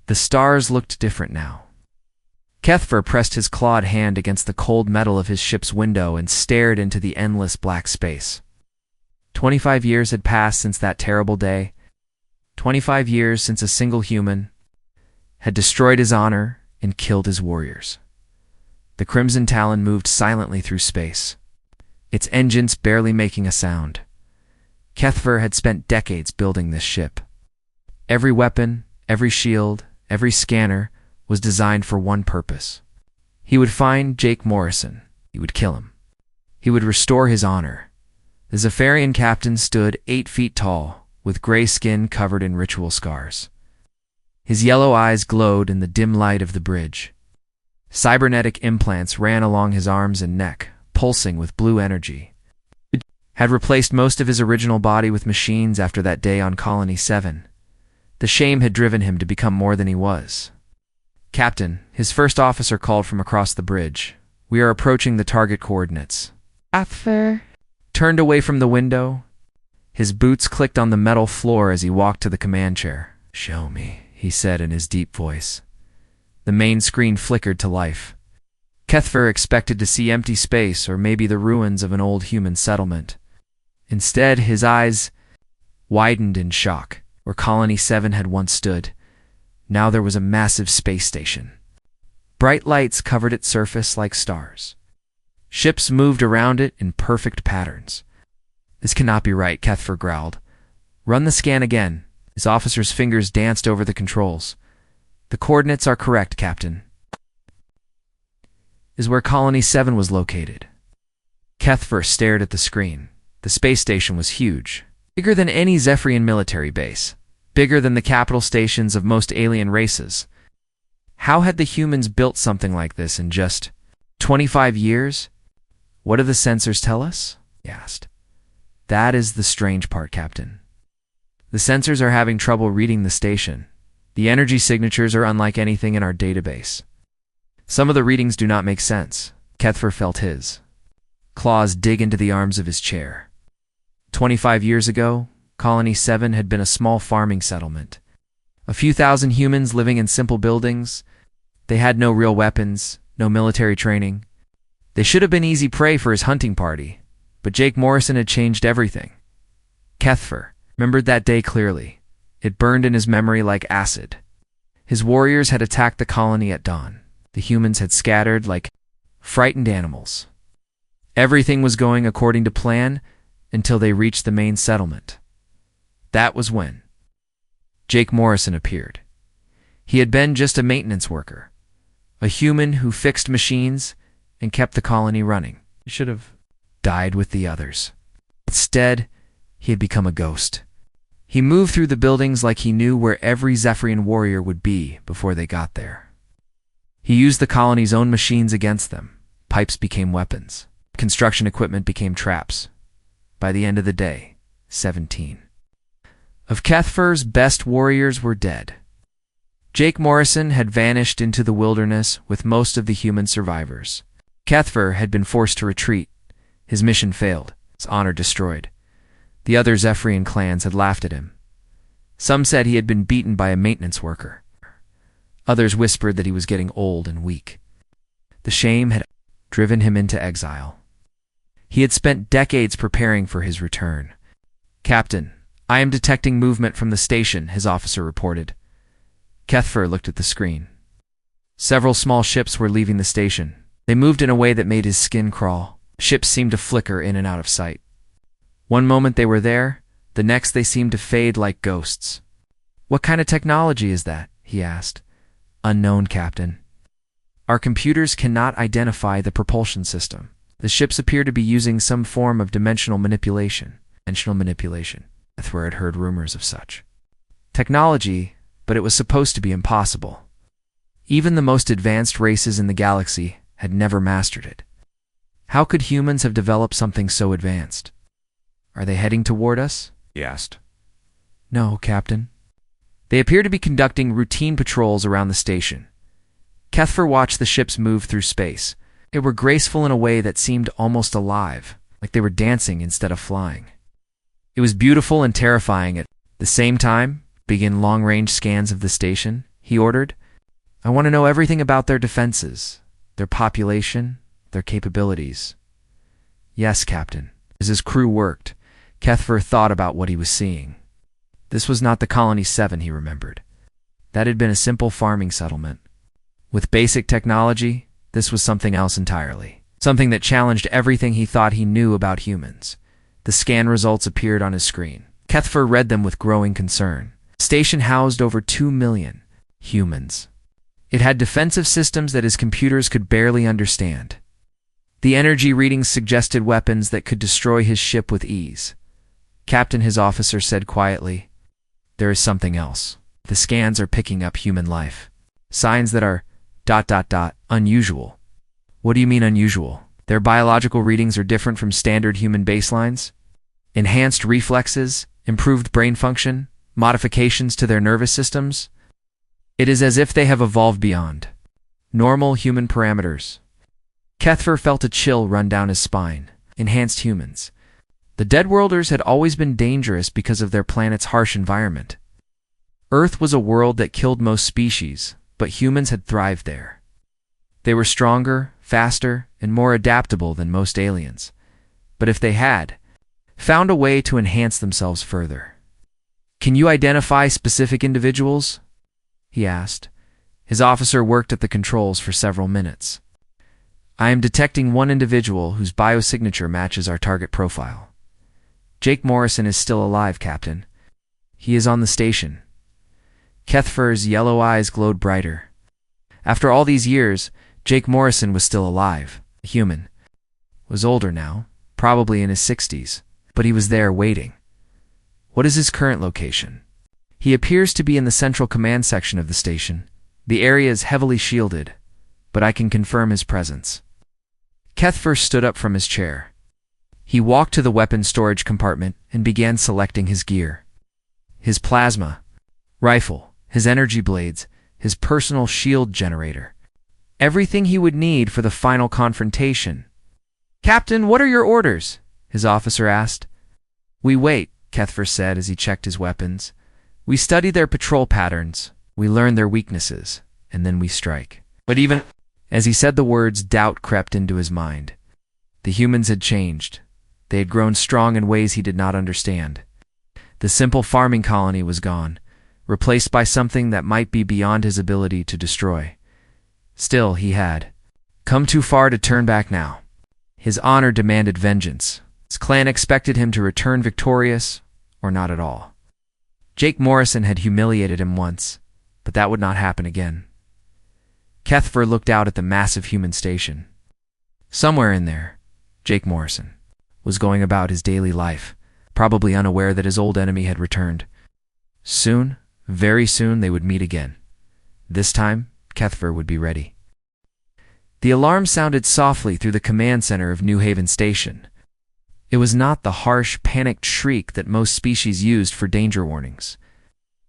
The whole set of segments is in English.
The stars looked different now. Kethver pressed his clawed hand against the cold metal of his ship's window and stared into the endless black space. 25 years had passed since that terrible day. 25 years since a single human had destroyed his honor and killed his warriors. The Crimson Talon moved silently through space, its engines barely making a sound. Kethver had spent decades building this ship. Every weapon, every shield, every scanner was designed for one purpose. He would find Jake Morrison. He would kill him. He would restore his honor. The Zephyrian captain stood 8 feet tall, with gray skin covered in ritual scars. His yellow eyes glowed in the dim light of the bridge. Cybernetic implants ran along his arms and neck, pulsing with blue energy. He had replaced most of his original body with machines after that day on Colony 7. The shame had driven him to become more than he was. "Captain," his first officer called from across the bridge. "We are approaching the target coordinates." Kethver Turned away from the window. His boots clicked on the metal floor as he walked to the command chair. "Show me," he said in his deep voice. The main screen flickered to life. Kethver expected to see empty space or maybe the ruins of an old human settlement. Instead, his eyes widened in shock. Where Colony 7 had once stood, now there was a massive space station. Bright lights covered its surface like stars. Ships moved around it in perfect patterns. "This cannot be right," Kethver growled. "Run the scan again." His officer's fingers danced over the controls. "The coordinates are correct, Captain. Is where Colony 7 was located." Kethver stared at the screen. The space station was huge, bigger than any Zephyrian military base, bigger than the capital stations of most alien races. How had the humans built something like this in just 25 years? "What do the sensors tell us?" he asked. "That is the strange part, Captain. The sensors are having trouble reading the station. The energy signatures are unlike anything in our database. Some of the readings do not make sense." Kethver felt his claws dig into the arms of his chair. 25 years ago, Colony 7 had been a small farming settlement. A few thousand humans living in simple buildings. They had no real weapons, no military training. They should have been easy prey for his hunting party, but Jake Morrison had changed everything. Kethver remembered that day clearly. It burned in his memory like acid. His warriors had attacked the colony at dawn. The humans had scattered like frightened animals. Everything was going according to plan until they reached the main settlement. That was when Jake Morrison appeared. He had been just a maintenance worker, a human who fixed machines and kept the colony running. He should have died with the others. Instead, he had become a ghost. He moved through the buildings like he knew where every Zephyrian warrior would be before they got there. He used the colony's own machines against them. Pipes became weapons. Construction equipment became traps. By the end of the day, 17 of Kethver's best warriors were dead. Jake Morrison had vanished into the wilderness with most of the human survivors. Kethver had been forced to retreat. His mission failed, his honor destroyed. The other Zephyrian clans had laughed at him. Some said he had been beaten by a maintenance worker. Others whispered that he was getting old and weak. The shame had driven him into exile. He had spent decades preparing for his return. "Captain, I am detecting movement from the station," his officer reported. Kethver looked at the screen. Several small ships were leaving the station. They moved in a way that made his skin crawl. Ships seemed to flicker in and out of sight. One moment they were there, the next they seemed to fade like ghosts. "What kind of technology is that?" he asked. "Unknown, Captain. Our computers cannot identify the propulsion system. The ships appear to be using some form of dimensional manipulation." Kethver had heard rumors of such technology, but it was supposed to be impossible. Even the most advanced races in the galaxy had never mastered it. How could humans have developed something so advanced? "Are they heading toward us?" he asked. "No, Captain. They appear to be conducting routine patrols around the station." Kethver watched the ships move through space. They were graceful in a way that seemed almost alive, like they were dancing instead of flying. It was beautiful and terrifying at the same time. "Begin long-range scans of the station," he ordered. "I want to know everything about their defenses, their population, their capabilities." "Yes, Captain." As his crew worked, Cuthbert thought about what he was seeing. This was not the Colony 7 he remembered. That had been a simple farming settlement. With basic technology, this was something else entirely. Something that challenged everything he thought he knew about humans. The scan results appeared on his screen. Cuthbert read them with growing concern. The station housed over 2 million humans. It had defensive systems that his computers could barely understand. The energy readings suggested weapons that could destroy his ship with ease. "Captain," his officer said quietly, "there is something else. The scans are picking up human life. Signs that are ... unusual." "What do you mean unusual?" "Their biological readings are different from standard human baselines. Enhanced reflexes, improved brain function, modifications to their nervous systems. It is as if they have evolved beyond normal human parameters." Cuthbert felt a chill run down his spine. Enhanced humans. The Deathworlders had always been dangerous because of their planet's harsh environment. Earth was a world that killed most species, but humans had thrived there. They were stronger, faster, and more adaptable than most aliens. But if they had found a way to enhance themselves further. "Can you identify specific individuals?" he asked. His officer worked at the controls for several minutes. "I am detecting one individual whose biosignature matches our target profile. Jake Morrison is still alive, Captain. He is on the station." Cuthbert's yellow eyes glowed brighter. After all these years, Jake Morrison was still alive. A human. Was older now, probably in his 60s, but he was there waiting. "What is his current location?" "He appears to be in the central command section of the station. The area is heavily shielded, but I can confirm his presence." Cuthbert stood up from his chair. He walked to the weapons storage compartment and began selecting his gear. His plasma rifle, his energy blades, his personal shield generator. Everything he would need for the final confrontation. "Captain, what are your orders?" his officer asked. "We wait," Cuthbert said as he checked his weapons. "We study their patrol patterns, we learn their weaknesses, and then we strike." But even as he said the words, doubt crept into his mind. The humans had changed. They had grown strong in ways he did not understand. The simple farming colony was gone, replaced by something that might be beyond his ability to destroy. Still, he had come too far to turn back now. His honor demanded vengeance. His clan expected him to return victorious, or not at all. Jake Morrison had humiliated him once, but that would not happen again. Cuthbert looked out at the massive human station. Somewhere in there, Jake Morrison was going about his daily life, probably unaware that his old enemy had returned. Soon, very soon, they would meet again. This time, Cuthbert would be ready. The alarm sounded softly through the command center of New Haven Station. It was not the harsh, panicked shriek that most species used for danger warnings.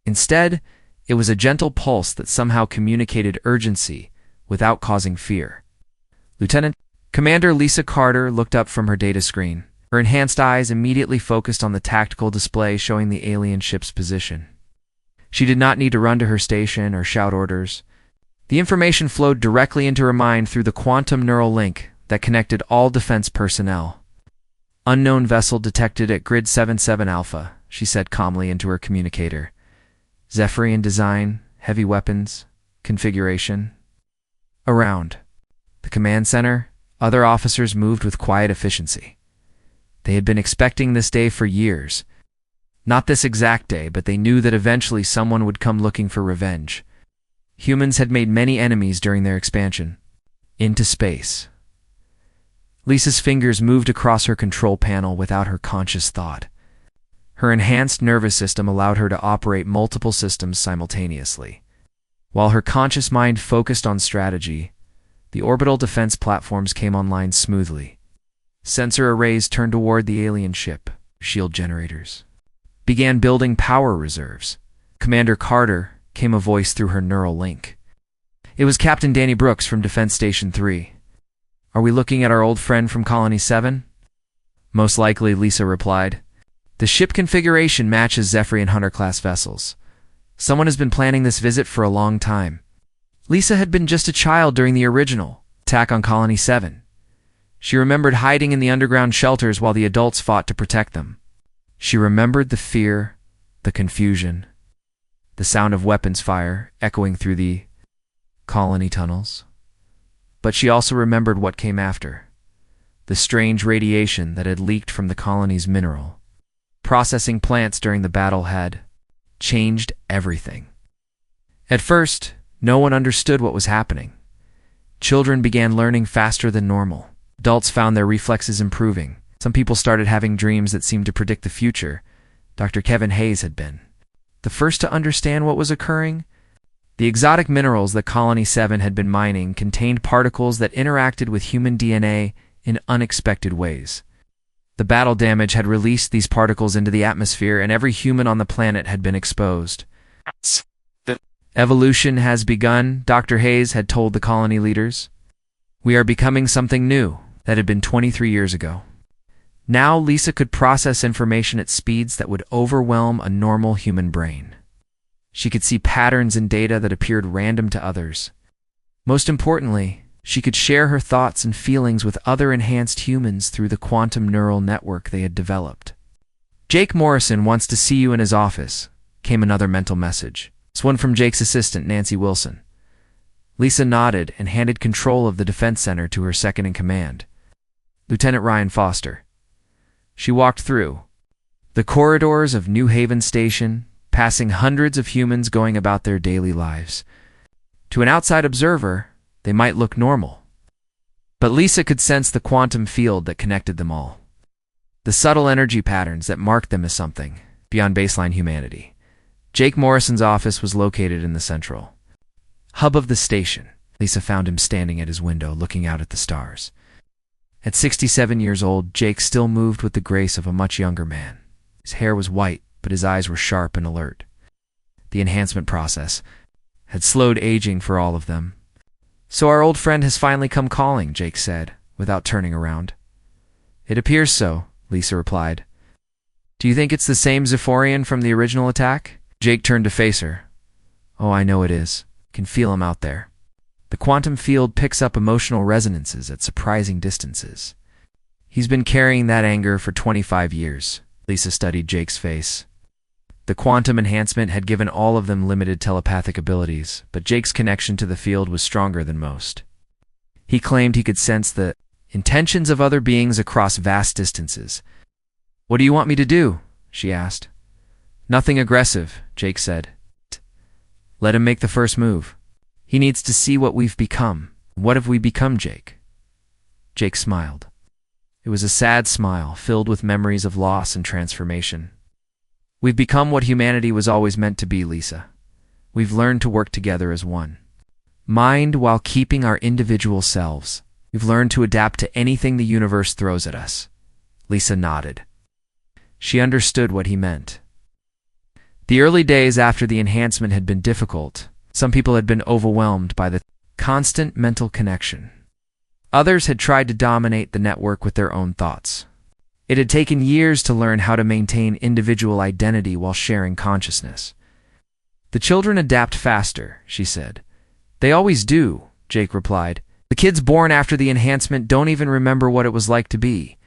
Instead, it was a gentle pulse that somehow communicated urgency without causing fear. "Lieutenant," Commander Lisa Carter looked up from her data screen. Her enhanced eyes immediately focused on the tactical display showing the alien ship's position. She did not need to run to her station or shout orders. The information flowed directly into her mind through the quantum neural link that connected all defense personnel. "Unknown vessel detected at Grid 77 Alpha," she said calmly into her communicator. "Zephyrian design, heavy weapons, configuration." Around the command center, other officers moved with quiet efficiency. They had been expecting this day for years. Not this exact day, but they knew that eventually someone would come looking for revenge. Humans had made many enemies during their expansion into space. Lisa's fingers moved across her control panel without her conscious thought. Her enhanced nervous system allowed her to operate multiple systems simultaneously. While her conscious mind focused on strategy, the orbital defense platforms came online smoothly. Sensor arrays turned toward the alien ship. Shield generators began building power reserves. "Commander Carter," came a voice through her neural link. It was Captain Danny Brooks from Defense Station 3. "Are we looking at our old friend from Colony 7? "Most likely," Lisa replied. "The ship configuration matches Zephyrian Hunter-class vessels. Someone has been planning this visit for a long time. Lisa had been just a child during the original attack on Colony 7. She remembered hiding in the underground shelters while the adults fought to protect them. She remembered the fear, the confusion, the sound of weapons fire echoing through the colony tunnels. But she also remembered what came after. The strange radiation that had leaked from the colony's mineral. Processing plants during the battle had changed everything. At first, no one understood what was happening. Children began learning faster than normal. Adults found their reflexes improving. Some people started having dreams that seemed to predict the future. Dr. Kevin Hayes had been the first to understand what was occurring. The exotic minerals that Colony 7 had been mining contained particles that interacted with human DNA in unexpected ways. The battle damage had released these particles into the atmosphere, and every human on the planet had been exposed. Evolution has begun, Dr. Hayes had told the colony leaders. We are becoming something new that had been 23 years ago. Now Lisa could process information at speeds that would overwhelm a normal human brain. She could see patterns in data that appeared random to others. Most importantly, she could share her thoughts and feelings with other enhanced humans through the quantum neural network they had developed. Jake Morrison wants to see you in his office, came another mental message. It's one from Jake's assistant, Nancy Wilson. Lisa nodded and handed control of the defense center to her second-in-command, Lieutenant Ryan Foster. She walked through the corridors of New Haven Station, passing hundreds of humans going about their daily lives. To an outside observer, they might look normal. But Lisa could sense the quantum field that connected them all. The subtle energy patterns that marked them as something beyond baseline humanity. Jake Morrison's office was located in the central hub of the station. Lisa found him standing at his window looking out at the stars. At 67 years old, Jake still moved with the grace of a much younger man. His hair was white, but his eyes were sharp and alert. The enhancement process had slowed aging for all of them. So our old friend has finally come calling, Jake said, without turning around. It appears so, Lisa replied. Do you think it's the same Zephorian from the original attack? Jake turned to face her. Oh, I know it is. Can feel him out there. The quantum field picks up emotional resonances at surprising distances. He's been carrying that anger for 25 years. Lisa studied Jake's face. The quantum enhancement had given all of them limited telepathic abilities, but Jake's connection to the field was stronger than most. He claimed he could sense the intentions of other beings across vast distances. What do you want me to do? She asked. Nothing aggressive, Jake said. Let him make the first move. He needs to see what we've become. What have we become, Jake? Jake smiled. It was a sad smile, filled with memories of loss and transformation. We've become what humanity was always meant to be, Lisa. We've learned to work together as one. Mind while keeping our individual selves. We've learned to adapt to anything the universe throws at us. Lisa nodded. She understood what he meant. The early days after the enhancement had been difficult. Some people had been overwhelmed by the constant mental connection. Others had tried to dominate the network with their own thoughts. It had taken years to learn how to maintain individual identity while sharing consciousness. The children adapt faster, she said. They always do, Jake replied. The kids born after the enhancement don't even remember what it was like to be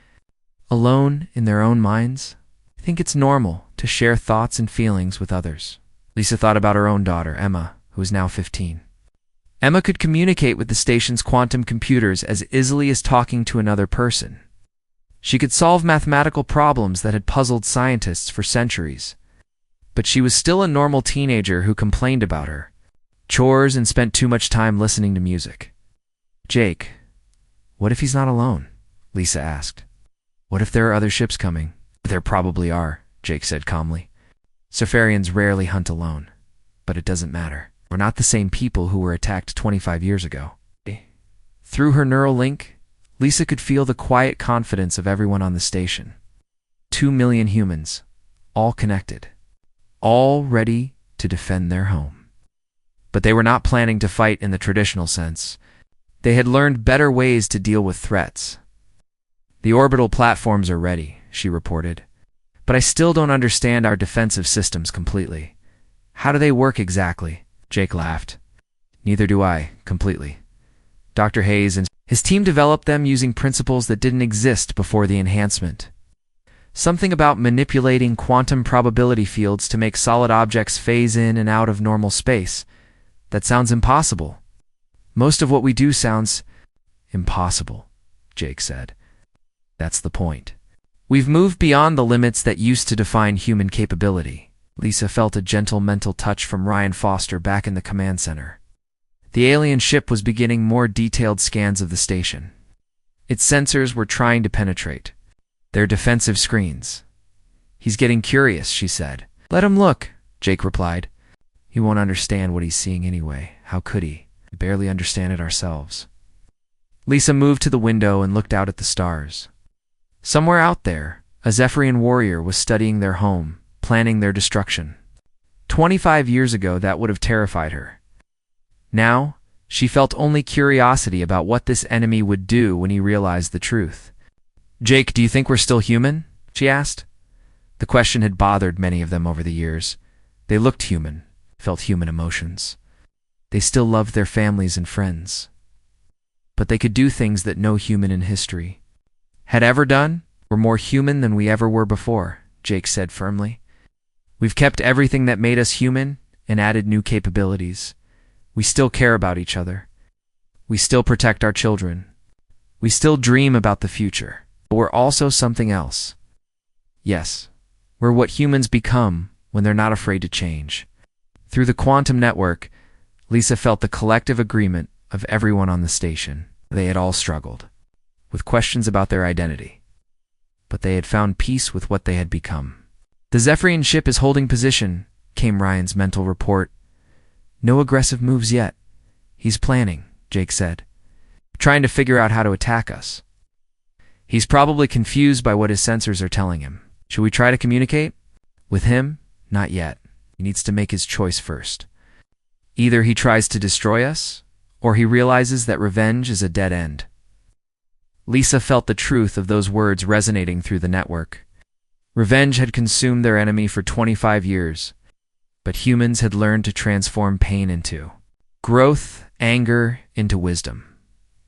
alone in their own minds. I think it's normal to share thoughts and feelings with others. Lisa thought about her own daughter, Emma, who is now 15. Emma could communicate with the station's quantum computers as easily as talking to another person. She could solve mathematical problems that had puzzled scientists for centuries. But she was still a normal teenager who complained about her chores and spent too much time listening to music. Jake, what if he's not alone? Lisa asked. What if there are other ships coming? There probably are, Jake said calmly. Cepharians rarely hunt alone, but it doesn't matter. We're not the same people who were attacked 25 years ago. Through her neural link, Lisa could feel the quiet confidence of everyone on the station. 2 million humans, all connected, all ready to defend their home. But they were not planning to fight in the traditional sense. They had learned better ways to deal with threats. The orbital platforms are ready, she reported. But I still don't understand our defensive systems completely. How do they work exactly? Jake laughed. Neither do I, completely. Dr. Hayes and his team developed them using principles that didn't exist before the enhancement. Something about manipulating quantum probability fields to make solid objects phase in and out of normal space. That sounds impossible. Most of what we do sounds impossible, Jake said. That's the point. We've moved beyond the limits that used to define human capability. Lisa felt a gentle mental touch from Ryan Foster back in the command center. The alien ship was beginning more detailed scans of the station. Its sensors were trying to penetrate their defensive screens. He's getting curious, she said. Let him look, Jake replied. He won't understand what he's seeing anyway. How could he? We barely understand it ourselves. Lisa moved to the window and looked out at the stars. Somewhere out there, a Zephyrian warrior was studying their home, planning their destruction. 25 years ago, that would have terrified her. Now, she felt only curiosity about what this enemy would do when he realized the truth. Jake, do you think we're still human? She asked. The question had bothered many of them over the years. They looked human, felt human emotions. They still loved their families and friends. But they could do things that no human in history had ever done. We're more human than we ever were before, Jake said firmly. We've kept everything that made us human and added new capabilities. We still care about each other. We still protect our children. We still dream about the future. But we're also something else. Yes, we're what humans become when they're not afraid to change. Through the quantum network, Lisa felt the collective agreement of everyone on the station. They had all struggled with questions about their identity, but they had found peace with what they had become. The Zephyrian ship is holding position, came Ryan's mental report. No aggressive moves yet. He's planning, Jake said. Trying to figure out how to attack us. He's probably confused by what his sensors are telling him. Should we try to communicate? With him? Not yet. He needs to make his choice first. Either he tries to destroy us, or he realizes that revenge is a dead end. Lisa felt the truth of those words resonating through the network. Revenge had consumed their enemy for 25 years. But humans had learned to transform pain into growth, anger into wisdom.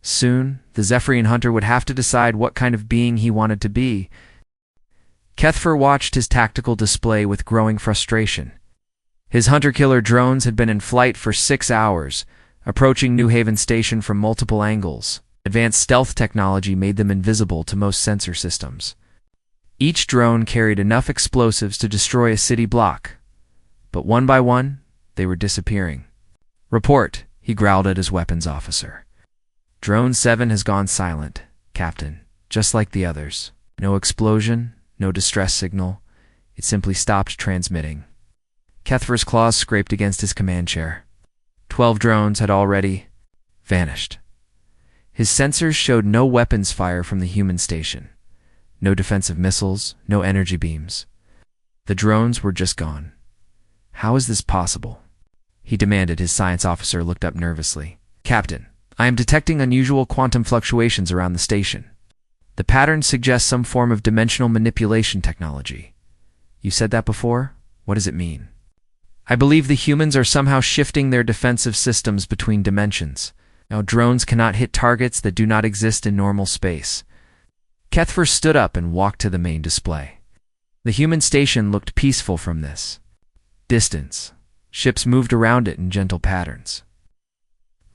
Soon, the Zephyrian hunter would have to decide what kind of being he wanted to be. Kethfer watched his tactical display with growing frustration. His hunter-killer drones had been in flight for 6 hours, approaching New Haven Station from multiple angles. Advanced stealth technology made them invisible to most sensor systems. Each drone carried enough explosives to destroy a city block. But one by one, they were disappearing. Report, he growled at his weapons officer. Drone 7 has gone silent, Captain, just like the others. No explosion, no distress signal. It simply stopped transmitting. Kethfer's claws scraped against his command chair. 12 drones had already vanished. His sensors showed no weapons fire from the human station. No defensive missiles, no energy beams. The drones were just gone. How is this possible? He demanded. His science officer looked up nervously. Captain, I am detecting unusual quantum fluctuations around the station. The pattern suggests some form of dimensional manipulation technology. You said that before? What does it mean? I believe the humans are somehow shifting their defensive systems between dimensions. Now drones cannot hit targets that do not exist in normal space. Kethfer stood up and walked to the main display. The human station looked peaceful from this distance. Ships moved around it in gentle patterns.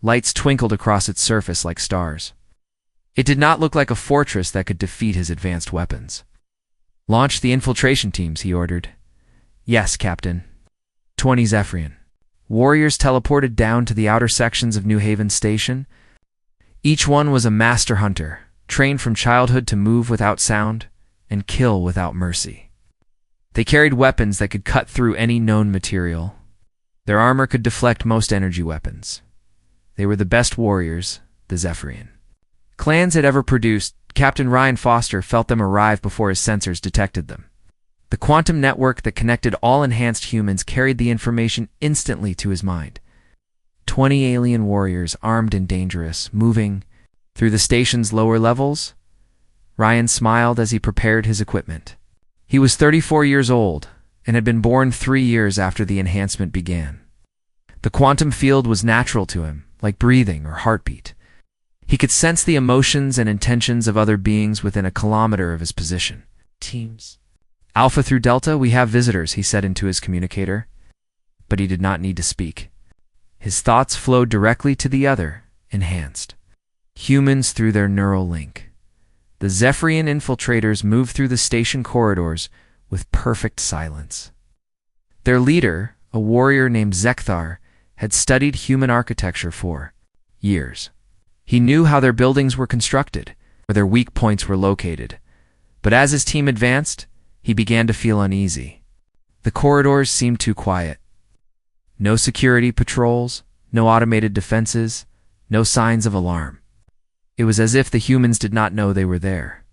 Lights twinkled across its surface like stars. It did not look like a fortress that could defeat his advanced weapons. Launch the infiltration teams, he ordered. Yes, Captain. 20 Zephyrian warriors teleported down to the outer sections of New Haven Station. Each one was a master hunter, trained from childhood to move without sound and kill without mercy. They carried weapons that could cut through any known material. Their armor could deflect most energy weapons. They were the best warriors, the Zephyrian clans had ever produced. Captain Ryan Foster felt them arrive before his sensors detected them. The quantum network that connected all enhanced humans carried the information instantly to his mind. 20 alien warriors, armed and dangerous, moving through the station's lower levels. Ryan smiled as he prepared his equipment. He was 34 years old, and had been born 3 years after the enhancement began. The quantum field was natural to him, like breathing or heartbeat. He could sense the emotions and intentions of other beings within a kilometer of his position. Teams. Alpha through Delta, we have visitors, he said into his communicator. But he did not need to speak. His thoughts flowed directly to the other, enhanced. Humans through their neural link. The Zephyrian infiltrators moved through the station corridors with perfect silence. Their leader, a warrior named Zekthar, had studied human architecture for years. He knew how their buildings were constructed, where their weak points were located. But as his team advanced, he began to feel uneasy. The corridors seemed too quiet. No security patrols, no automated defenses, no signs of alarm. It was as if the humans did not know they were there.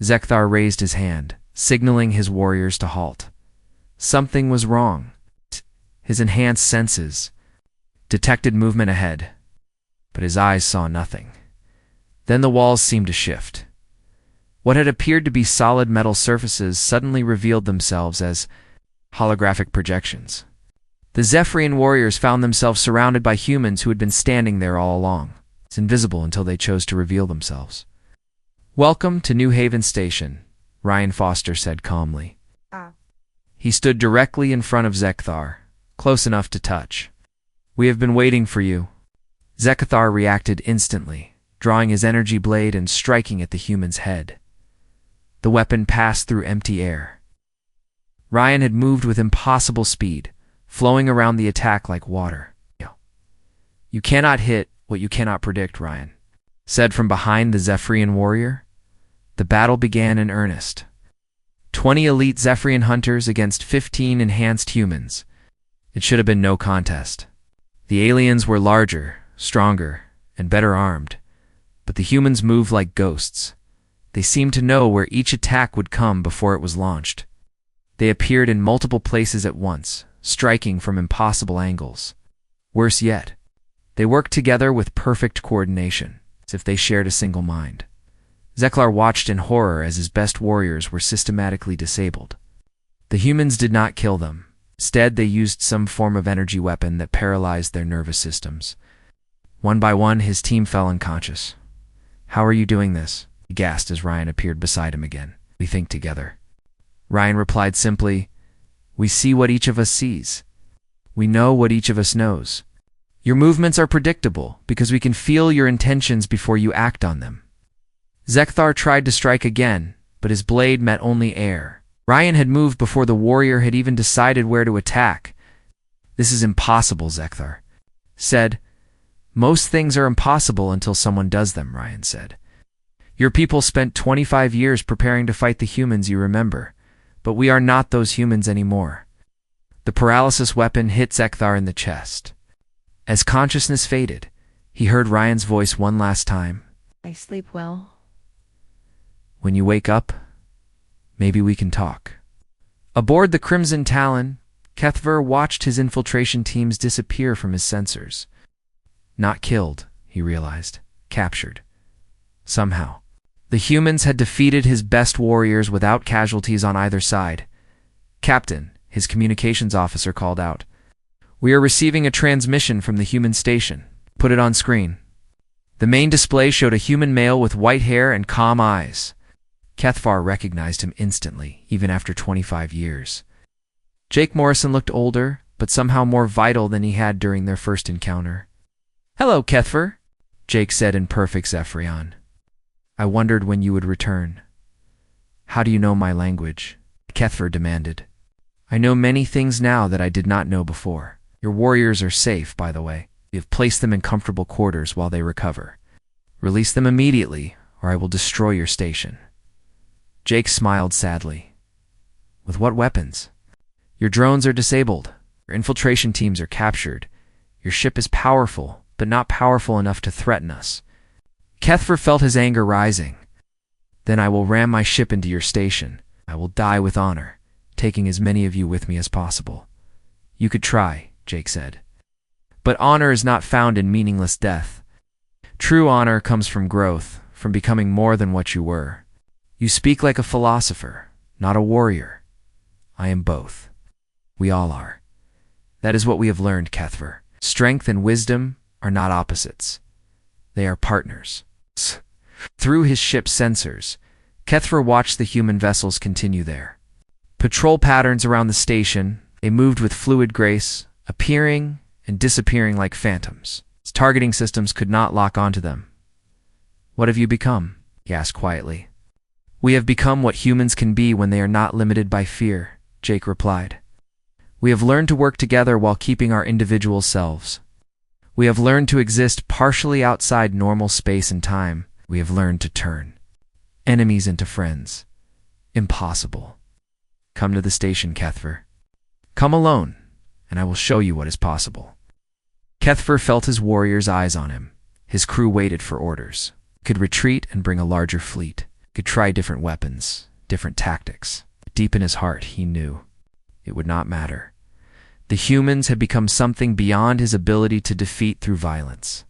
Zekthar raised his hand, signaling his warriors to halt. Something was wrong. His enhanced senses detected movement ahead, but his eyes saw nothing. Then the walls seemed to shift. What had appeared to be solid metal surfaces suddenly revealed themselves as holographic projections. The Zephyrian warriors found themselves surrounded by humans who had been standing there all along. It's invisible until they chose to reveal themselves. "Welcome to New Haven Station," Ryan Foster said calmly. He stood directly in front of Zekthar, close enough to touch. "We have been waiting for you." Zekthar reacted instantly, drawing his energy blade and striking at the human's head. The weapon passed through empty air. Ryan had moved with impossible speed, flowing around the attack like water. "You cannot hit what you cannot predict," Ryan said from behind the Zephyrian warrior. The battle began in earnest. 20 elite Zephyrian hunters against 15 enhanced humans. It should have been no contest. The aliens were larger, stronger, and better armed, but the humans moved like ghosts. They seemed to know where each attack would come before it was launched. They appeared in multiple places at once, striking from impossible angles. Worse yet, they worked together with perfect coordination, as if they shared a single mind. Zekthar watched in horror as his best warriors were systematically disabled. The humans did not kill them. Instead, they used some form of energy weapon that paralyzed their nervous systems. One by one, his team fell unconscious. "How are you doing this?" he gasped as Ryan appeared beside him again. "We think together." Ryan replied simply, "We see what each of us sees. We know what each of us knows. Your movements are predictable because we can feel your intentions before you act on them." Zekthar tried to strike again, but his blade met only air. Ryan had moved before the warrior had even decided where to attack. "This is impossible," Zekthar said. "Most things are impossible until someone does them," Ryan said. "Your people spent 25 years preparing to fight the humans you remember, but we are not those humans anymore." The paralysis weapon hit Zekthar in the chest. As consciousness faded, he heard Ryan's voice one last time. "I sleep well. When you wake up, maybe we can talk." Aboard the Crimson Talon, Kethver watched his infiltration teams disappear from his sensors. Not killed, he realized. Captured. Somehow. The humans had defeated his best warriors without casualties on either side. "Captain," his communications officer called out. "We are receiving a transmission from the human station. Put it on screen." The main display showed a human male with white hair and calm eyes. Kethvar recognized him instantly, even after 25 years. Jake Morrison looked older, but somehow more vital than he had during their first encounter. "Hello, Kethvar," Jake said in perfect Zephyrian. "I wondered when you would return." "How do you know my language?" Kethvar demanded. "I know many things now that I did not know before. Your warriors are safe, by the way. We have placed them in comfortable quarters while they recover. Release them immediately, or I will destroy your station." Jake smiled sadly. "With what weapons?" "Your drones are disabled. Your infiltration teams are captured. Your ship is powerful, but not powerful enough to threaten us." Kethver felt his anger rising. "Then I will ram my ship into your station. I will die with honor, taking as many of you with me as possible." "You could try," Jake said. "But honor is not found in meaningless death. True honor comes from growth, from becoming more than what you were. You speak like a philosopher, not a warrior. I am both. We all are. That is what we have learned, Kethver. Strength and wisdom are not opposites. They are partners. Through his ship's sensors, Kethver watched the human vessels continue their patrol patterns around the station. They moved with fluid grace, appearing and disappearing like phantoms. His targeting systems could not lock onto them. "What have you become?" he asked quietly. "We have become what humans can be when they are not limited by fear," Jake replied. "We have learned to work together while keeping our individual selves. We have learned to exist partially outside normal space and time. We have learned to turn enemies into friends. Impossible. Come to the station, Kethver. Come alone, and I will show you what is possible." Kethver felt his warriors' eyes on him. His crew waited for orders. Could retreat and bring a larger fleet. Could try different weapons, different tactics. Deep in his heart, he knew it would not matter. The humans had become something beyond his ability to defeat through violence.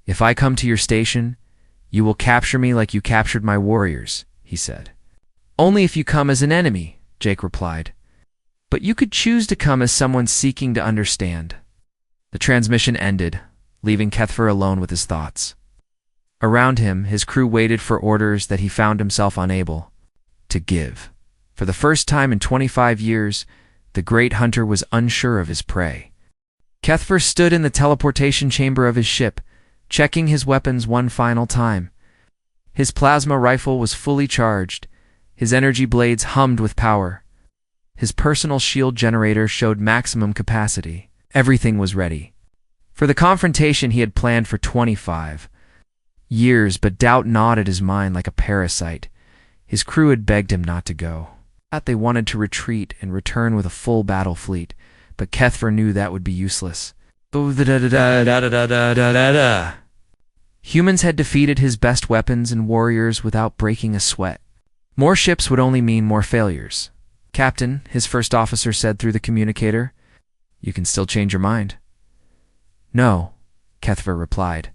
"If I come to your station, you will capture me like you captured my warriors," he said. "Only if you come as an enemy," Jake replied. "But you could choose to come as someone seeking to understand." The transmission ended, leaving Kethver alone with his thoughts. Around him, his crew waited for orders that he found himself unable to give. For the first time in 25 years, the great hunter was unsure of his prey. Kethver stood in the teleportation chamber of his ship, checking his weapons one final time. His plasma rifle was fully charged. His energy blades hummed with power. His personal shield generator showed maximum capacity. Everything was ready for the confrontation he had planned for 25 years, but doubt gnawed at his mind like a parasite. His crew had begged him not to go. They wanted to retreat and return with a full battle fleet, but Kethver knew that would be useless. Humans had defeated his best weapons and warriors without breaking a sweat. More ships would only mean more failures. "Captain," his first officer said through the communicator, "you can still change your mind." "No," Kethver replied.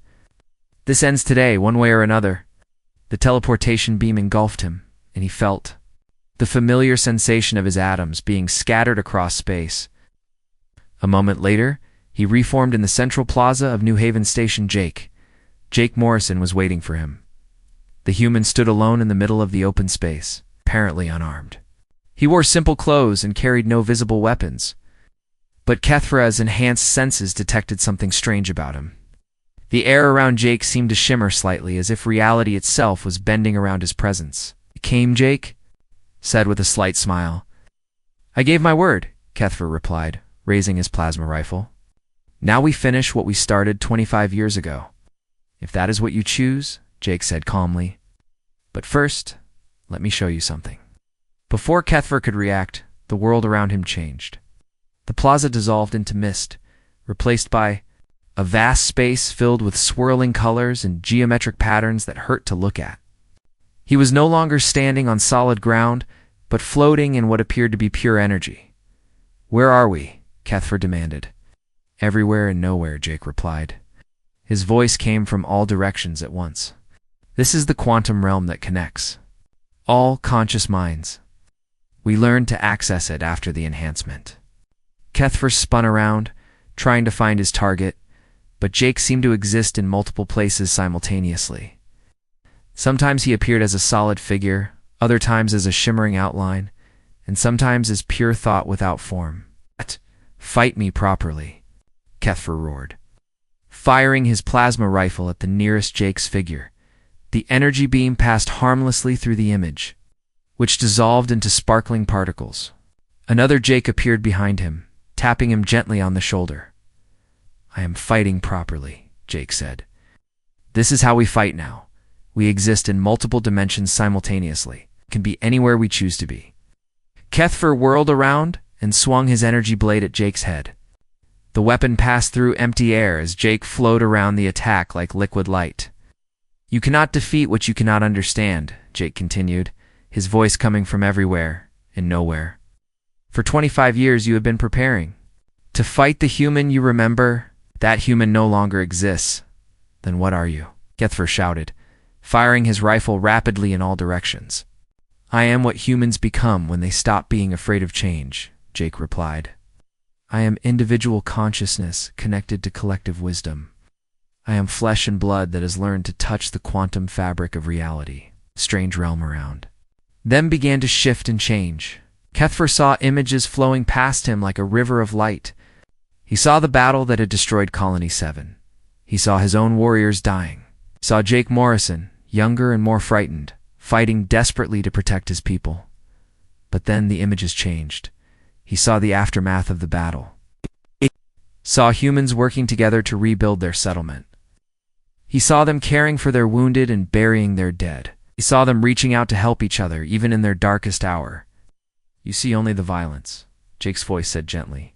"This ends today, one way or another." The teleportation beam engulfed him, and he felt the familiar sensation of his atoms being scattered across space. A moment later, he reformed in the central plaza of New Haven Station. Jake Morrison was waiting for him. The human stood alone in the middle of the open space, apparently unarmed. He wore simple clothes and carried no visible weapons, but Kethver's enhanced senses detected something strange about him. The air around Jake seemed to shimmer slightly, as if reality itself was bending around his presence. "You came, Jake?" said with a slight smile. "I gave my word," Kethver replied, raising his plasma rifle. "Now we finish what we started 25 years ago." "If that is what you choose," Jake said calmly. "But first, let me show you something." Before Kethver could react, the world around him changed. The plaza dissolved into mist, replaced by a vast space filled with swirling colors and geometric patterns that hurt to look at. He was no longer standing on solid ground, but floating in what appeared to be pure energy. "Where are we?" Kethver demanded. "Everywhere and nowhere," Jake replied. His voice came from all directions at once. "This is the quantum realm that connects all conscious minds. We learned to access it after the enhancement." Kethver spun around, trying to find his target, but Jake seemed to exist in multiple places simultaneously. Sometimes he appeared as a solid figure, other times as a shimmering outline, and sometimes as pure thought without form. "Fight me properly," Kethver roared, firing his plasma rifle at the nearest Jake's figure. The energy beam passed harmlessly through the image, which dissolved into sparkling particles. Another Jake appeared behind him, tapping him gently on the shoulder. "I am fighting properly," Jake said. "This is how we fight now. We exist in multiple dimensions simultaneously. Can be anywhere we choose to be." Kethver whirled around and swung his energy blade at Jake's head. The weapon passed through empty air as Jake flowed around the attack like liquid light. "You cannot defeat what you cannot understand," Jake continued, his voice coming from everywhere and nowhere. "For 25 years you have been preparing to fight the human you remember. That human no longer exists. Then what are you?" Kethver shouted, firing his rifle rapidly in all directions. I am what humans become when they stop being afraid of change, Jake replied. I am individual consciousness connected to collective wisdom. I am flesh and blood that has learned to touch the quantum fabric of reality, strange realm around. Them began to shift and change. Kethfer saw images flowing past him like a river of light. He saw the battle that had destroyed Colony 7. He saw his own warriors dying. He saw Jake Morrison, younger and more frightened, fighting desperately to protect his people. But then the images changed. He saw the aftermath of the battle. He saw humans working together to rebuild their settlement. He saw them caring for their wounded and burying their dead. He saw them reaching out to help each other, even in their darkest hour. You see only the violence, Jake's voice said gently.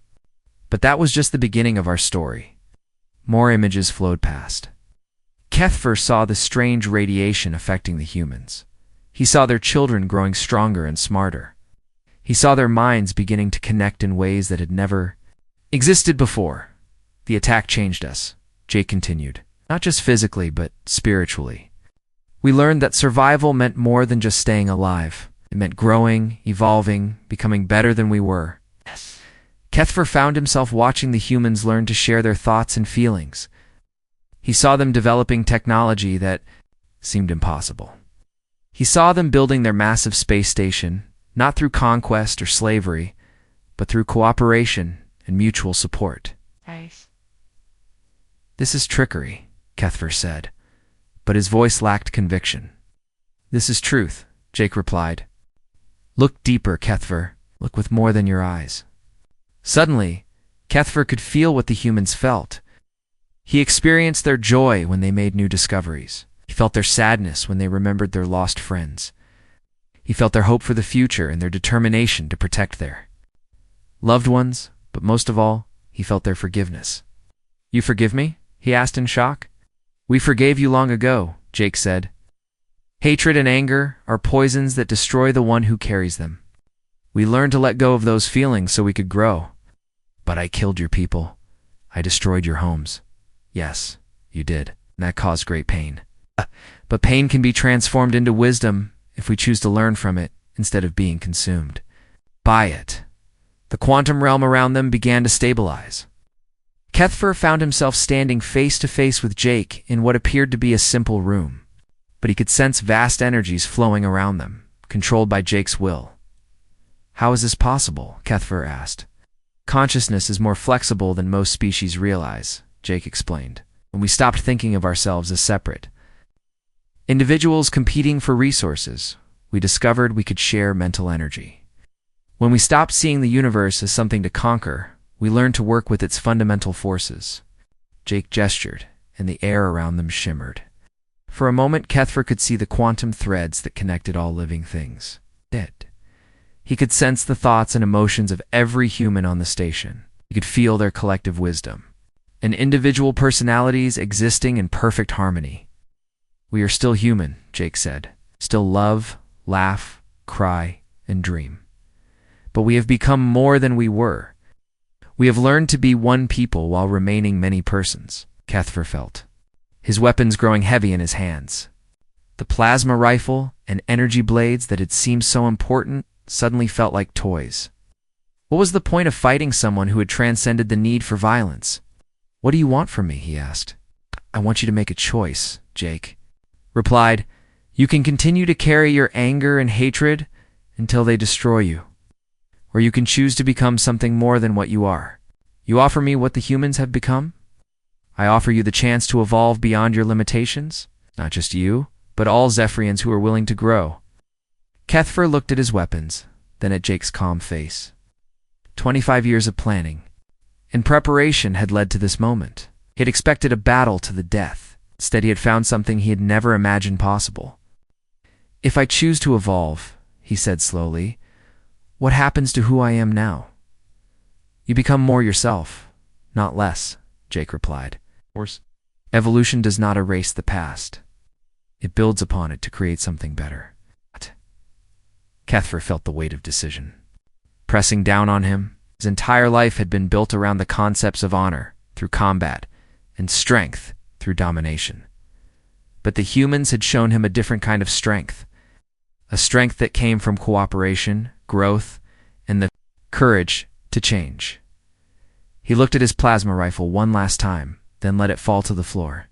But that was just the beginning of our story. More images flowed past. Kethfer saw the strange radiation affecting the humans. He saw their children growing stronger and smarter. He saw their minds beginning to connect in ways that had never existed before. The attack changed us, Jake continued. Not just physically, but spiritually. We learned that survival meant more than just staying alive. It meant growing, evolving, becoming better than we were. Yes. Kethfer found himself watching the humans learn to share their thoughts and feelings. He saw them developing technology that seemed impossible. He saw them building their massive space station, not through conquest or slavery, but through cooperation and mutual support. Nice. This is trickery, Kethfer said, but his voice lacked conviction. This is truth, Jake replied. Look deeper, Kethfer. Look with more than your eyes. Suddenly, Kethfer could feel what the humans felt. He experienced their joy when they made new discoveries. He felt their sadness when they remembered their lost friends. He felt their hope for the future and their determination to protect their loved ones, but most of all, he felt their forgiveness. You forgive me? He asked in shock. We forgave you long ago, Jake said. Hatred and anger are poisons that destroy the one who carries them. We learned to let go of those feelings so we could grow. But I killed your people. I destroyed your homes. Yes, you did, and that caused great pain. But pain can be transformed into wisdom if we choose to learn from it instead of being consumed by it. The quantum realm around them began to stabilize. Kethfer found himself standing face to face with Jake in what appeared to be a simple room, but he could sense vast energies flowing around them, controlled by Jake's will. How is this possible? Kethfer asked. Consciousness is more flexible than most species realize, Jake explained, when we stopped thinking of ourselves as separate individuals competing for resources. We discovered we could share mental energy. When we stopped seeing the universe as something to conquer, we learned to work with its fundamental forces. Jake gestured, and the air around them shimmered. For a moment, Kethfer could see the quantum threads that connected all living things. Dead. He could sense the thoughts and emotions of every human on the station. He could feel their collective wisdom, and individual personalities existing in perfect harmony. We are still human, Jake said. Still love, laugh, cry, and dream. But we have become more than we were. We have learned to be one people while remaining many persons, Kethfer felt, his weapons growing heavy in his hands. The plasma rifle and energy blades that had seemed so important suddenly felt like toys. What was the point of fighting someone who had transcended the need for violence? What do you want from me? He asked. I want you to make a choice, Jake replied. You can continue to carry your anger and hatred until they destroy you. Or you can choose to become something more than what you are. You offer me what the humans have become? I offer you the chance to evolve beyond your limitations, not just you, but all Zephyrians who are willing to grow. Kethfer looked at his weapons, then at Jake's calm face. 25 years of planning and preparation had led to this moment. He had expected a battle to the death. Instead, he had found something he had never imagined possible. If I choose to evolve, he said slowly, what happens to who I am now? You become more yourself, not less, Jake replied. Evolution does not erase the past. It builds upon it to create something better. Kethfer felt the weight of decision pressing down on him. His entire life had been built around the concepts of honor through combat and strength through domination. But the humans had shown him a different kind of strength. a strength that came from cooperation, growth, and the courage to change. He looked at his plasma rifle one last time, then let it fall to the floor.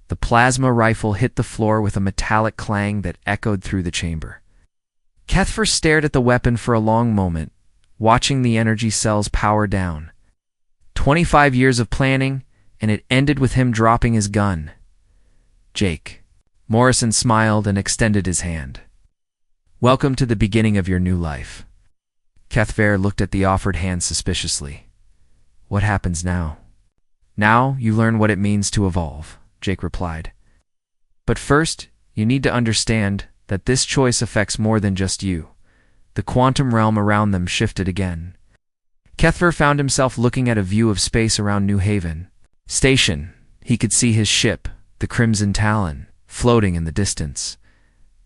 The plasma rifle hit the floor with a metallic clang that echoed through the chamber. Cuthbert stared at the weapon for a long moment, watching the energy cells power down. 25 years of planning, and it ended with him dropping his gun. Jake. Morrison smiled and extended his hand. Welcome to the beginning of your new life. Cuthbert looked at the offered hand suspiciously. What happens now? Now you learn what it means to evolve, Jake replied. But first, you need to understand that this choice affects more than just you. The quantum realm around them shifted again. Cuthbert found himself looking at a view of space around New Haven Station. He could see his ship, the Crimson Talon, floating in the distance.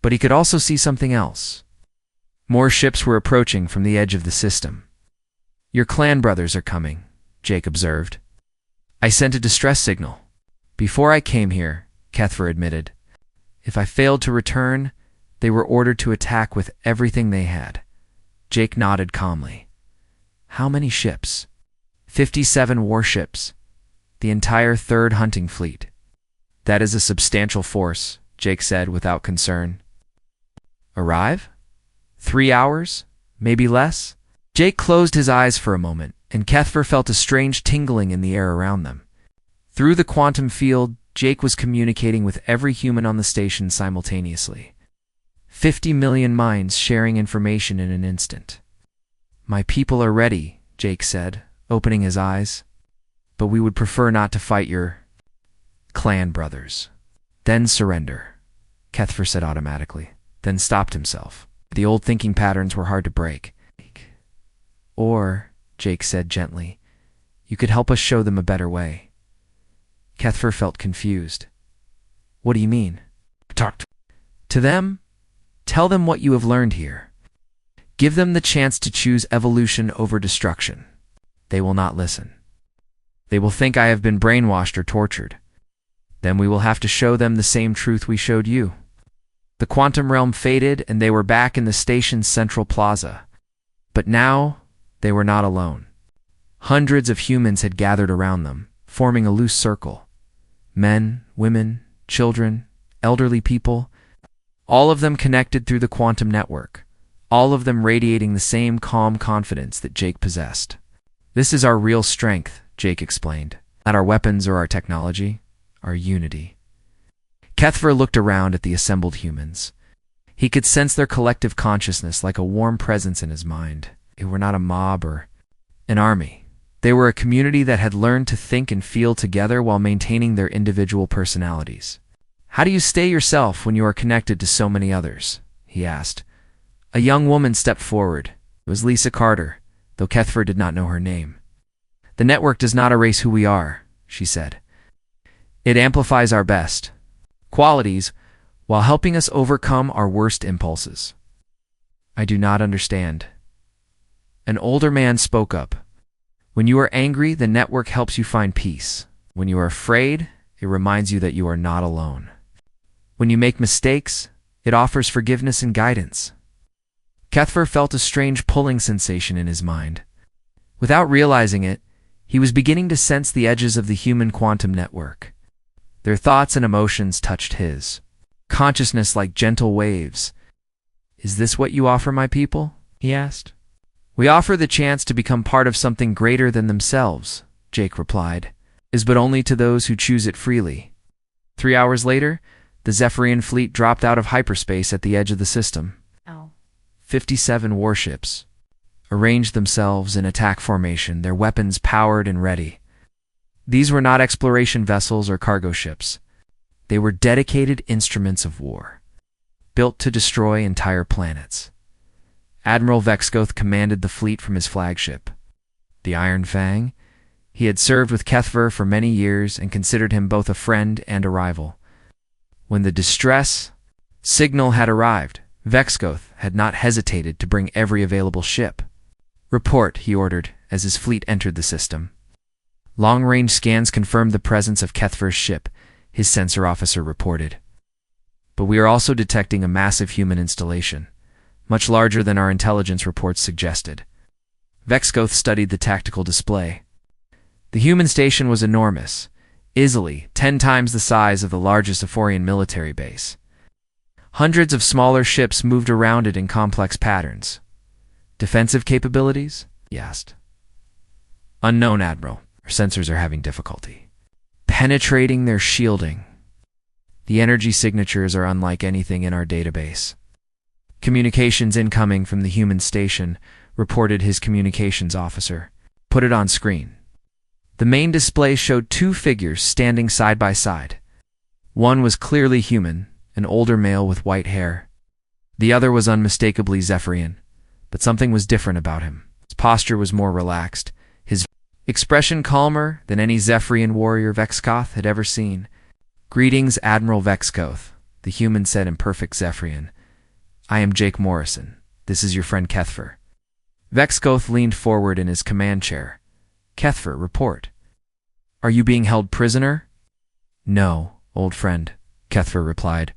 But he could also see something else. More ships were approaching from the edge of the system. Your clan brothers are coming, Jake observed. I sent a distress signal. Before I came here, Cuthbert admitted. If I failed to return, they were ordered to attack with everything they had. Jake nodded calmly. How many ships? 57 warships. The entire third hunting fleet. That is a substantial force, Jake said without concern. Arrive? 3 hours? Maybe less? Jake closed his eyes for a moment, and Cuthbert felt a strange tingling in the air around them. Through the quantum field, Jake was communicating with every human on the station simultaneously. 50 million minds sharing information in an instant. My people are ready, Jake said, opening his eyes. But we would prefer not to fight your clan brothers. Then surrender, Cuthbert said automatically, then stopped himself. The old thinking patterns were hard to break. Or, Jake said gently, you could help us show them a better way. Cuthbert felt confused. What do you mean? Talk to them? Tell them what you have learned here. Give them the chance to choose evolution over destruction. They will not listen. They will think I have been brainwashed or tortured. Then we will have to show them the same truth we showed you. The quantum realm faded, and they were back in the station's central plaza. But now, they were not alone. Hundreds of humans had gathered around them, forming a loose circle. Men, women, children, elderly people, all of them connected through the quantum network, all of them radiating the same calm confidence that Jake possessed. This is our real strength, Jake explained. Not our weapons or our technology, our unity. Cuthbert looked around at the assembled humans. He could sense their collective consciousness like a warm presence in his mind. They were not a mob or an army. They were a community that had learned to think and feel together while maintaining their individual personalities. How do you stay yourself when you are connected to so many others? He asked. A young woman stepped forward. It was Lisa Carter, though Cuthbert did not know her name. The network does not erase who we are, she said. It amplifies our best qualities while helping us overcome our worst impulses. I do not understand. An older man spoke up. When you are angry, the network helps you find peace. When you are afraid, it reminds you that you are not alone. When you make mistakes, it offers forgiveness and guidance. Cuthbert felt a strange pulling sensation in his mind. Without realizing it, he was beginning to sense the edges of the human quantum network. Their thoughts and emotions touched his. Consciousness like gentle waves. Is this what you offer my people? He asked. We offer the chance to become part of something greater than themselves, Jake replied, but only to those who choose it freely. 3 hours later, the Zephyrian fleet dropped out of hyperspace at the edge of the system. 57 warships arranged themselves in attack formation, their weapons powered and ready. These were not exploration vessels or cargo ships. They were dedicated instruments of war, built to destroy entire planets. Admiral Vexgoth commanded the fleet from his flagship, the Iron Fang. He had served with Cuthbert for many years and considered him both a friend and a rival. When the distress signal had arrived, Vexgoth had not hesitated to bring every available ship. Report, he ordered, as his fleet entered the system. Long-range scans confirmed the presence of Cuthbert's ship, his sensor officer reported. but we are also detecting a massive human installation, much larger than our intelligence reports suggested. Vexkoth studied the tactical display. The human station was enormous, easily 10 times the size of the largest Ephorian military base. Hundreds of smaller ships moved around it in complex patterns. Defensive capabilities? He asked. Unknown, Admiral. Our sensors are having difficulty penetrating their shielding. The energy signatures are unlike anything in our database. Communications incoming from the human station, reported his communications officer. Put it on screen. The main display showed 2 figures standing side by side. One was clearly human, an older male with white hair. The other was unmistakably Zephyrian, but something was different about him. His posture was more relaxed, his expression calmer than any Zephyrian warrior Vexkoth had ever seen. Greetings, Admiral Vexkoth, the human said in perfect Zephyrian. I am Jake Morrison. This is your friend Kethfer. Vexkoth leaned forward in his command chair. Kethfer, report. Are you being held prisoner? No, old friend, Kethfer replied.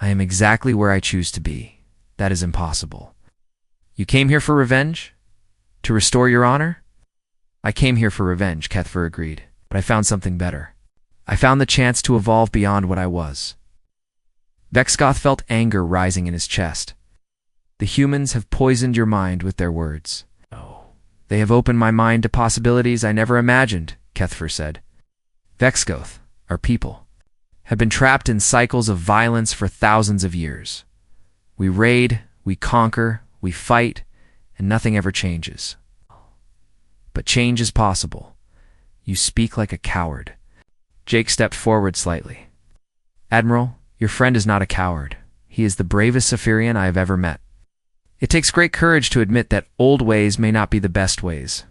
I am exactly where I choose to be. That is impossible. You came here for revenge? To restore your honor? I came here for revenge, Kethfer agreed, but I found something better. I found the chance to evolve beyond what I was. Vexkoth felt anger rising in his chest. The humans have poisoned your mind with their words. Oh, they have opened my mind to possibilities I never imagined, Kethfer said. Vexkoth, our people, have been trapped in cycles of violence for thousands of years. We raid, we conquer, we fight, and nothing ever changes. But change is possible. You speak like a coward. Jake stepped forward slightly. Admiral, your friend is not a coward. He is the bravest Zephyrian I have ever met. It takes great courage to admit that old ways may not be the best ways.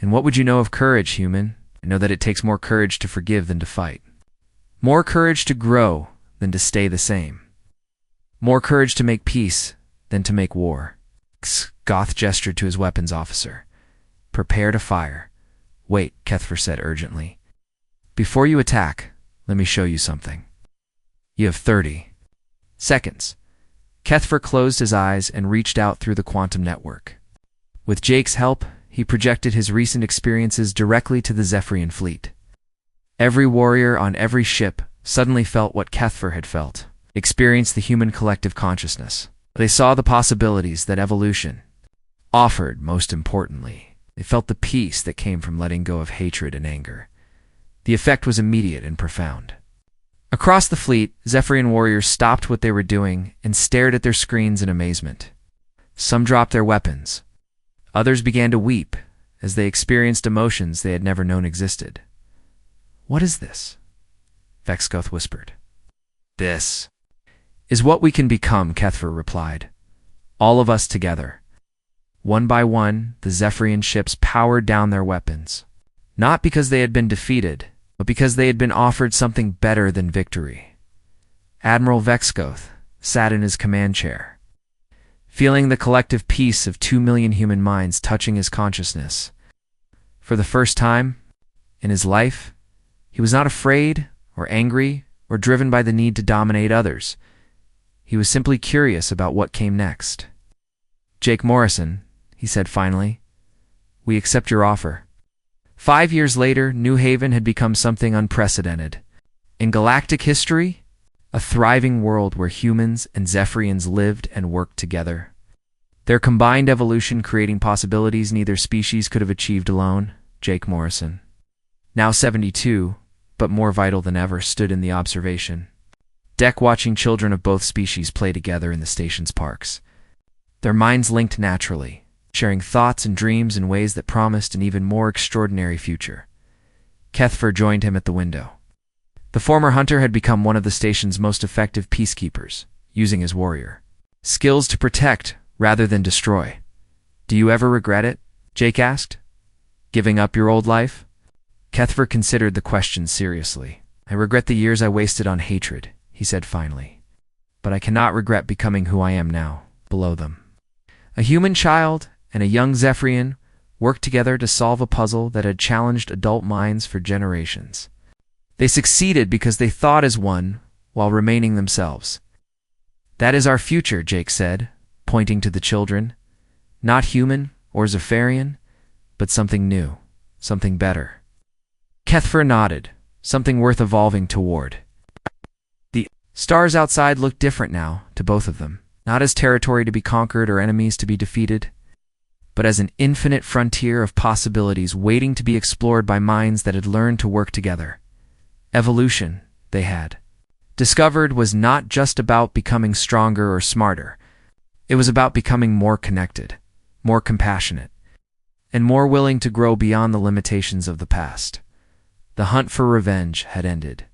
And what would you know of courage, human? I know that it takes more courage to forgive than to fight. More courage to grow than to stay the same. More courage to make peace than to make war. Goth gestured to his weapons officer. Prepare to fire. Wait, Kethfer said urgently. Before you attack, let me show you something. You have 30 seconds. Kethfer closed his eyes and reached out through the quantum network. With Jake's help, he projected his recent experiences directly to the Zephyrian fleet. Every warrior on every ship suddenly felt what Kethfer had felt, experienced the human collective consciousness. They saw the possibilities that evolution offered, most importantly. They felt the peace that came from letting go of hatred and anger. The effect was immediate and profound. Across the fleet, Zephyrian warriors stopped what they were doing and stared at their screens in amazement. Some dropped their weapons. Others began to weep as they experienced emotions they had never known existed. What is this? Vexkoth whispered. This is what we can become, Kethfer replied. All of us together. One by one, the Zephyrian ships powered down their weapons. Not because they had been defeated, but because they had been offered something better than victory. Admiral Vexkoth sat in his command chair, feeling the collective peace of 2 million human minds touching his consciousness. For the first time in his life, he was not afraid or angry or driven by the need to dominate others. He was simply curious about what came next. Jake Morrison, he said finally, we accept your offer. 5 years later, New Haven had become something unprecedented. In galactic history, a thriving world where humans and Zephyrians lived and worked together. Their combined evolution creating possibilities neither species could have achieved alone. Jake Morrison, now 72, but more vital than ever, stood in the observation deck watching children of both species play together in the station's parks. Their minds linked naturally, sharing thoughts and dreams in ways that promised an even more extraordinary future. Kethfer joined him at the window. The former hunter had become one of the station's most effective peacekeepers, using his warrior skills to protect rather than destroy. Do you ever regret it? Jake asked. Giving up your old life? Kethfer considered the question seriously. I regret the years I wasted on hatred, he said finally. But I cannot regret becoming who I am now, below them. A human child and a young Zephyrian worked together to solve a puzzle that had challenged adult minds for generations. They succeeded because they thought as one, while remaining themselves. "That is our future," Jake said, pointing to the children. "Not human or Zephyrian, but something new, something better." Kethfer nodded, something worth evolving toward. The stars outside looked different now to both of them, not as territory to be conquered or enemies to be defeated, but as an infinite frontier of possibilities waiting to be explored by minds that had learned to work together. Evolution, they had discovered, was not just about becoming stronger or smarter. It was about becoming more connected, more compassionate, and more willing to grow beyond the limitations of the past. The hunt for revenge had ended.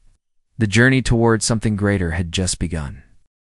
The journey towards something greater had just begun.